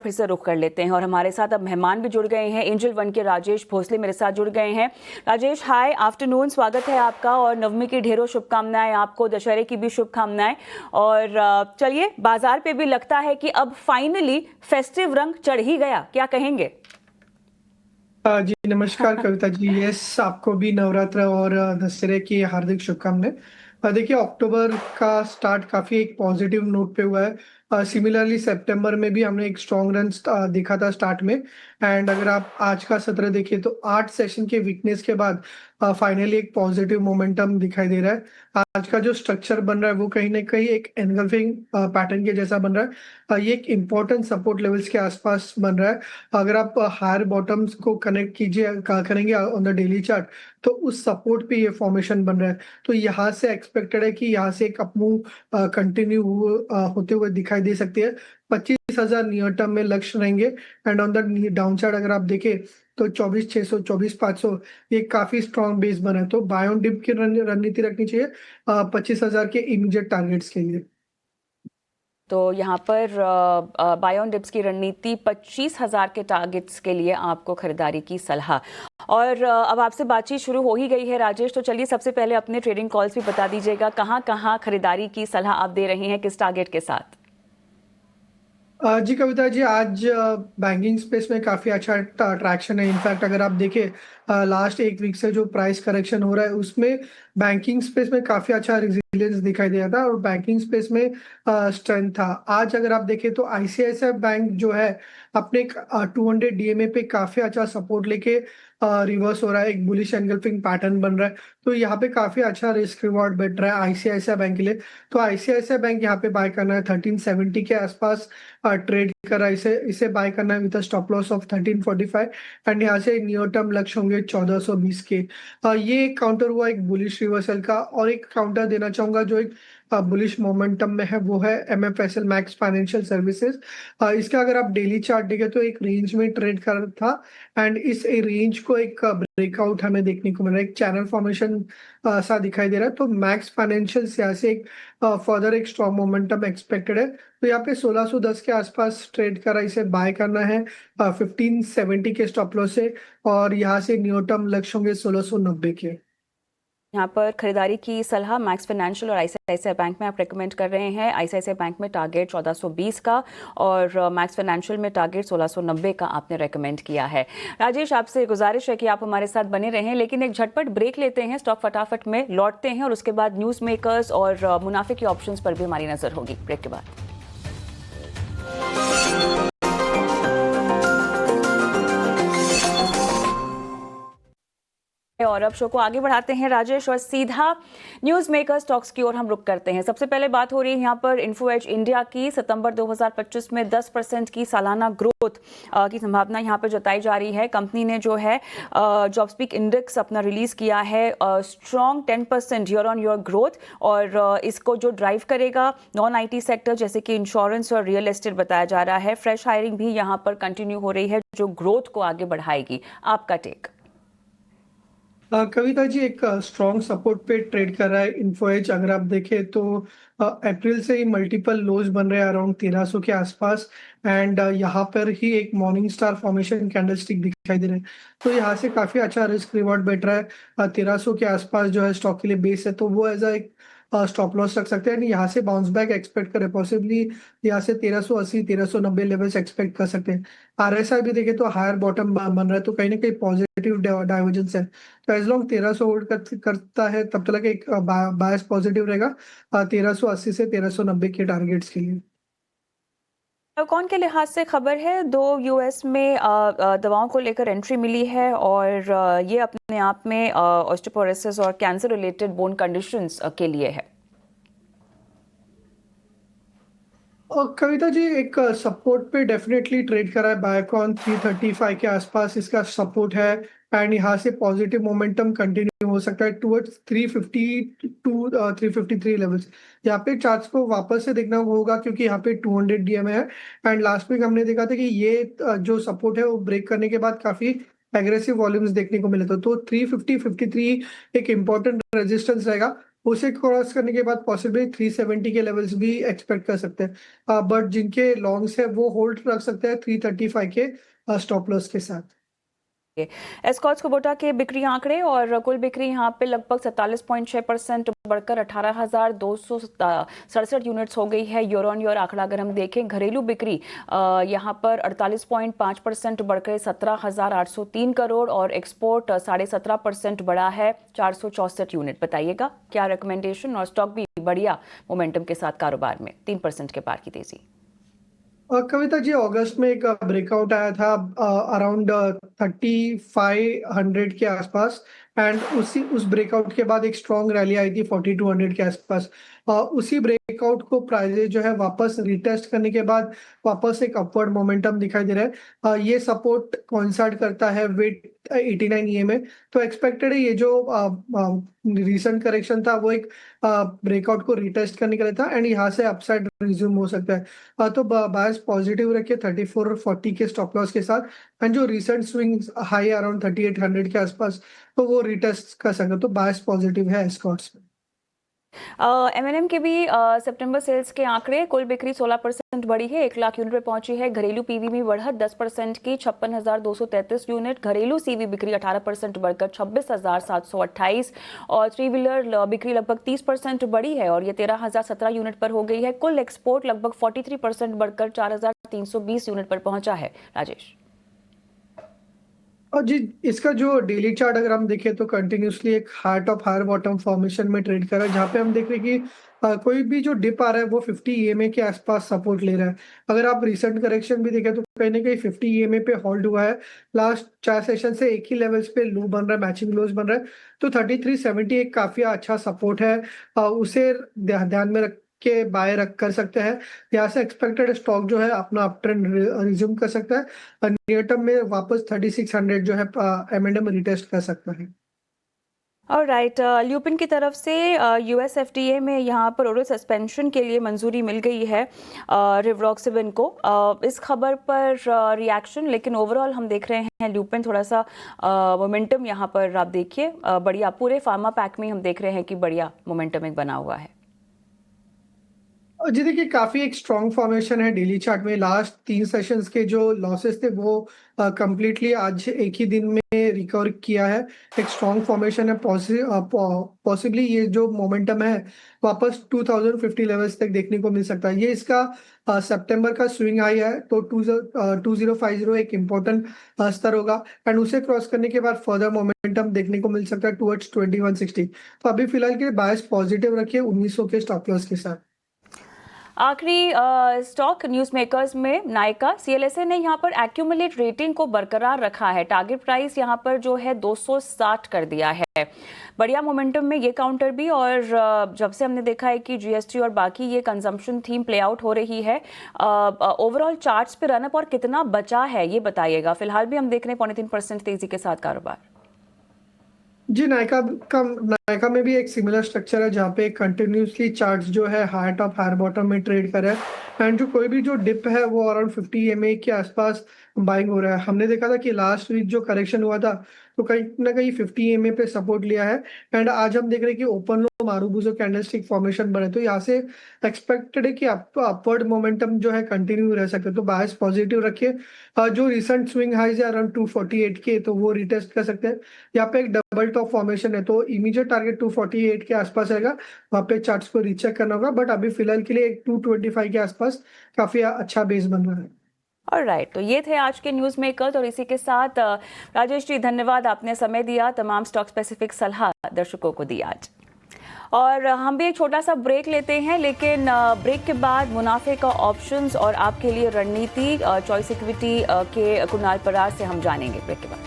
फिर से रुख कर लेते हैं और हमारे साथ अब मेहमान भी जुड़ गए हैं। एंजल वन के राजेश भोसले मेरे साथ जुड़ गए हैं। राजेश, हाय, आफ्टरनून, स्वागत है आपका और नवमी की ढेरों शुभकामनाएं आपको, दशहरे की भी शुभकामनाएं। और चलिए, बाजार पे भी लगता है कि अब फाइनली फेस्टिव रंग चढ़ ही गया, क्या कहेंगे? जी नमस्कार कविता जी। यस, आपको भी नवरात्र और दशहरे की हार्दिक शुभकामनाएं। देखिए, अक्टूबर का स्टार्ट काफी एक पॉजिटिव नोट पे हुआ है। सिमिलरली सितंबर में भी हमने एक स्ट्रॉन्ग रन देखा था स्टार्ट में। एंड अगर आप आज का सत्र देखिए तो 8 सेशन के वीकनेस के बाद फाइनली एक पॉजिटिव मोमेंटम दिखाई दे रहा है। आज का जो स्ट्रक्चर बन रहा है वो कहीं ना कहीं एक एनगल्फिंग पैटर्न के जैसा बन रहा है। ये एक इम्पोर्टेंट सपोर्ट लेवल्स के आसपास बन रहा है। अगर आप हायर बॉटम्स को कनेक्ट करेंगे ऑन द डेली चार्ट, तो उस सपोर्ट पे ये फॉर्मेशन बन रहा है। तो यहाँ से एक्सपेक्टेड है कि यहाँ से एक अपमूव कंटिन्यू होते हुए दिखाई दे सकती है। 25,000 नियर टर्म में लक्ष्य रहेंगे। And on the down side अगर आप देखें तो 24,600, 24,500 ये काफी स्ट्रॉन्ग बेस बना है। तो बाय ऑन डिप की रणनीति रखनी चाहिए 25,000 के इमीडिएट टारगेट्स के लिए। तो यहाँ पर बाय ऑन डिप्स की रणनीति, 25,000 के टारगेट्स के लिए आपको खरीदारी की सलाह। और अब आपसे बातचीत शुरू हो ही गई है राजेश, तो चलिए सबसे पहले अपने ट्रेडिंग कॉल्स भी बता दीजिएगा, कहाँ कहाँ खरीदारी की सलाह आप दे रहे हैं, किस टारगेट के साथ? जी कविता जी, आज बैंकिंग स्पेस में काफी अच्छा ट्रैक्शन है। इनफैक्ट अगर आप देखें लास्ट एक वीक से जो प्राइस करेक्शन हो रहा है उसमें बैंकिंग स्पेस में काफी अच्छा रिजिलियंस दिखाई दिया था और बैंकिंग स्पेस में स्ट्रेंथ था। आज अगर आप देखें तो आईसीआईसीआई बैंक जो है अपने 200 डीएमए पे काफी अच्छा सपोर्ट लेके रिवर्स हो रहा है, एक बुलिश एंगल्फिंग पैटर्न बन रहा है। तो यहाँ पे काफी अच्छा रिस्क रिवॉर्ड बैठ रहा है आईसीआईसीआई बैंक के लिए। तो आईसीआईसीआई बैंक यहाँ पे बाय करना है 1370 के आसपास ट्रेड कर रहा है। इसे इसे बाय करना है with stop loss of 1345 and यहाँ से नियर टर्म लक्ष्य होंगे 1420 के। ये काउंटर हुआ एक बुलिश रिवर्सल का। और एक काउंटर देना चाहूंगा जो एक बुलिश मोमेंटम में है, वो है एमएफएसएल मैक्स फाइनेंशियल सर्विसेज। इसका अगर आप डेली चार्ट देखें तो एक रेंज में ट्रेड कर रहा था एंड इस रेंज को एक ब्रेकआउट हमें देखने को मिल रहा है, एक चैनल फॉर्मेशन सा दिखाई दे रहा है। तो मैक्स फाइनेंशियल से यहाँ से एक फर्दर एक स्ट्रॉन्ग मोमेंटम एक्सपेक्टेड है। तो यहाँ पे 1610 के आसपास ट्रेड करा, इसे बाय करना है 1570 के स्टॉप लॉस से। और यहाँ से न्यू टर्म लक्ष्य होंगे 1690 के। यहाँ पर खरीदारी की सलाह मैक्स फाइनेंशियल और आईसीआईसीआई बैंक में आप रेकमेंड कर रहे हैं। आईसीआईसीआई बैंक में टारगेट 1420 का और मैक्स फाइनेंशियल में टारगेट 1690 का आपने रेकमेंड किया है। राजेश, आपसे गुजारिश है कि आप हमारे साथ बने रहें, लेकिन एक झटपट ब्रेक लेते हैं, स्टॉक फटाफट में लौटते हैं और उसके बाद न्यूज़ मेकर्स और मुनाफे के ऑप्शंस पर भी हमारी नज़र होगी ब्रेक के बाद। और अब शो को आगे बढ़ाते हैं राजेश और सीधा न्यूज़ मेकर स्टॉक्स की ओर हम रुक करते हैं। सबसे पहले बात हो रही है यहाँ पर इन्फोएज इंडिया की। सितंबर 2025 में 10% की सालाना ग्रोथ की संभावना यहाँ पर जताई जा रही है। कंपनी ने जो है जॉब्सपीक इंडेक्स अपना रिलीज किया है, strong 10% year on year growth, और इसको जो ड्राइव करेगा नॉन आईटी सेक्टर जैसे कि इंश्योरेंस और रियल एस्टेट बताया जा रहा है। फ्रेश हायरिंग भी यहाँ पर कंटिन्यू हो रही है जो ग्रोथ को आगे बढ़ाएगी। आपका टेक? कविता जी, एक स्ट्रॉन्ग सपोर्ट पे ट्रेड कर रहा है इन्फोएज। अगर आप देखें तो अप्रैल से ही मल्टीपल लोज बन रहे हैं अराउंड 1300 के आसपास। एंड यहाँ पर ही एक मॉर्निंग स्टार फॉर्मेशन कैंडलस्टिक दिखाई दे रहे हैं। तो यहाँ से काफी अच्छा रिस्क रिवॉर्ड बैठ रहा है। 1300 के आसपास जो है स्टॉक के लिए बेस है, तो वो एज अ एक स्टॉप लॉस रख सकते हैं। यहाँ से बाउंस बैक एक्सपेक्ट करें, पॉसिबली यहाँ से 1380 1390 लेवल्स एक्सपेक्ट कर सकते हैं। आरएसआई भी देखें तो हायर बॉटम बन रहा है, तो कहीं ना कहीं पॉजिटिव डाइवर्जेंस है। तो एज लॉन्ग 1300 होल्ड करता है तब तक एक बायस पॉजिटिव रहेगा 1380 से 1390 के टारगेट्स के लिए। कौन के लिहाज से खबर है? दो यूएस में दवाओं को लेकर एंट्री मिली है और ये अपने आप में ऑस्टियोपोरोसिस और कैंसर रिलेटेड बोन कंडीशंस के लिए है। और कविता जी, एक सपोर्ट पे डेफिनेटली ट्रेड करा है। बायोकॉन 335 के आसपास इसका सपोर्ट है। एंड यहाँ से पॉजिटिव मोमेंटम कंटिन्यू हो सकता है टुवर्ड्स 350 टू 353 लेवल्स। यहाँ पे चार्ट्स को वापस से देखना होगा क्योंकि यहाँ पे 200 डीएमए है। एंड लास्ट वीक हमने देखा था कि ये जो सपोर्ट है वो ब्रेक करने के बाद काफी एग्रेसिव वॉल्यूम्स देखने को मिले थे। तो 350 53 एक इंपॉर्टेंट रेजिस्टेंस रहेगा। उसे क्रॉस करने के बाद पॉसिबली 370 के लेवल्स भी एक्सपेक्ट कर सकते हैं, बट जिनके लॉन्ग्स है वो होल्ड रख सकते हैं 335 के स्टॉप लॉस के साथ। एस्कॉर्ट्स कुबोटा के बिक्री आंकड़े और कुल बिक्री यहाँ पे लगभग 47.6% बढ़कर 18,267 यूनिट्स हो गई है। ईयर ऑन ईयर आंकड़ा अगर हम देखें, घरेलू बिक्री यहाँ पर 48.5% बढ़कर 17,803 करोड़ और एक्सपोर्ट 17.5% बढ़ा है 464 यूनिट। बताइएगा क्या रिकमेंडेशन, और स्टॉक भी बढ़िया मोमेंटम के साथ कारोबार में 3% के पार की तेजी। कविता जी, अगस्त में एक ब्रेकआउट आया था अराउंड 3500 के आसपास, एंड उस ब्रेकआउट के बाद एक स्ट्रॉन्ग रैली आई थी 4200 के आसपास। उसी ब्रेकआउट को प्राइजेज जो है वापस रिटेस्ट करने के बाद वापस एक अपवर्ड मोमेंटम दिखाई दे रहा है। ये सपोर्ट कोइंसाइड करता है विद 89 ईएमए, तो एक्सपेक्टेड है ये जो रीसेंट करेक्शन था वो एक ब्रेकआउट को रिटेस्ट करने के लिए था, एंड यहाँ से अपसाइड रिज्यूम हो सकता है। तो बायर्स पॉजिटिव रखे 3440 के स्टॉप लॉस के साथ, एंड जो रिसेंट स्विंग हाई अराउंड 3800 के आसपास तो वो रिटेस्ट कर सकते, तो बायर्स पॉजिटिव है एस्कॉर्ट्स में। एमएनएम के भी सितंबर सेल्स के आंकड़े, कुल बिक्री 16% बढ़ी है, 1 लाख यूनिट पे पहुंची है। घरेलू पीवी में बढ़त 10% की 56,233 यूनिट। घरेलू सीवी बिक्री 18% बढ़कर 26,728 और थ्री व्हीलर बिक्री लगभग 30% बढ़ी है और ये 13,017 यूनिट पर हो गई है। कुल एक्सपोर्ट लगभग 43% बढ़कर 4,320 यूनिट पर पहुंचा है। राजेश। और जी, इसका जो डेली चार्ट अगर हम देखें तो कंटिन्यूसली एक heart of higher bottom formation में ट्रेड कर रहा है, जहाँ पे हम देख रहे हैं कि कोई भी जो डिप आ रहा है वो 50 ईएमए के आसपास सपोर्ट ले रहा है। अगर आप रिसेंट करेक्शन भी देखें तो कहीं ना कहीं 50 ईएमए पे होल्ड हुआ है। लास्ट 4 सेशन से एक ही लेवल्स पे लो बन रहा है, मैचिंग लोज बन रहा है, तो 3370 एक काफी अच्छा सपोर्ट है। उसे ध्यान में रख के बाय रख कर सकते हैं। यहाँ से एक्सपेक्टेड स्टॉक जो है अपना अप ट्रेंड रिज्यूम कर सकता है। नियर टर्म में वापस 3600 जो है एमएनएम रिटेस्ट कर सकता है। और राइट, ल्यूपिन की तरफ से यूएस एफडीए में यहाँ पर ओरल सस्पेंशन के लिए मंजूरी मिल गई है रिवरोक्सिबिन को। इस खबर पर रिएक्शन, लेकिन ओवरऑल हम देख रहे हैं ल्यूपिन थोड़ा सा मोमेंटम यहाँ पर आप देखिए बढ़िया, पूरे फार्मा पैक में हम देख रहे हैं कि बढ़िया मोमेंटम एक बना हुआ है। जी देखिए, काफी एक स्ट्रॉन्ग फॉर्मेशन है डेली चार्ट में। लास्ट 3 सेशंस के जो लॉसेस थे वो कंप्लीटली आज एक ही दिन में रिकवर किया है। एक स्ट्रॉन्ग फॉर्मेशन है, पॉसिबली ये जो मोमेंटम है वापस 2050 लेवल्स तक देखने को मिल सकता है। ये इसका सितंबर का स्विंग हाई है, तो 2050 एक इम्पोर्टेंट स्तर होगा, एंड उसे क्रॉस करने के बाद फर्दर मोमेंटम देखने को मिल सकता है टुवर्ड्स 2160। तो अभी फिलहाल के बायस पॉजिटिव रखिए 1900 के स्टॉप लॉस के साथ। आखिरी स्टॉक न्यूज़ मेकर्स में नायका, सीएलएसए ने यहाँ पर एक्यूमुलेट रेटिंग को बरकरार रखा है। टारगेट प्राइस यहाँ पर जो है 260 कर दिया है। बढ़िया मोमेंटम में ये काउंटर भी, और जब से हमने देखा है कि जीएसटी और बाकी ये कंजम्पशन थीम प्ले आउट हो रही है, ओवरऑल चार्ट्स पे रनअप और कितना बचा है ये बताइएगा। फिलहाल भी हम देख रहे हैं 0.3% तेजी के साथ कारोबार। जी, नायका में भी एक सिमिलर स्ट्रक्चर है, जहाँ पे कंटिन्यूसली चार्ट्स जो है हार्ट ऑफ हायर बॉटम में ट्रेड कर रहा है, एंड जो कोई भी जो डिप है वो अराउंड 50 ईएमए के आसपास बाइंग हो रहा है। हमने देखा था कि लास्ट वीक जो करेक्शन हुआ था तो कहीं ना कहीं 50 ईएमए पे सपोर्ट लिया है, एंड आज हम देख रहे हैं कि ओपन लो मारूबुजो कैंडलस्टिक फॉर्मेशन बने, तो यहाँ से एक्सपेक्टेड है कि अपवर्ड मोमेंटम जो है कंटिन्यू रह सकते, तो बायस पॉजिटिव रखिए। जो रिसेंट स्विंग हाइज है अराउंड 248 के, तो वो रिटेस्ट कर सकते हैं। यहाँ पे एक डबल टॉप फॉर्मेशन है, तो इमीडिएट टारगेट 248 के आसपास रहेगा, वहाँ पे चार्ट्स को रीचेक करना होगा, बट अभी फिलहाल के लिए एक 225 के आसपास काफी अच्छा बेस बन रहा है। ऑलराइट, तो ये थे आज के न्यूज़ मेकर्स, और इसी के साथ राजेश जी धन्यवाद, आपने समय दिया, तमाम स्टॉक स्पेसिफिक सलाह दर्शकों को दी आज। और हम भी एक छोटा सा ब्रेक लेते हैं, लेकिन ब्रेक के बाद मुनाफे का ऑप्शंस और आपके लिए रणनीति चॉइस इक्विटी के कुणाल परार से हम जानेंगे ब्रेक के बाद।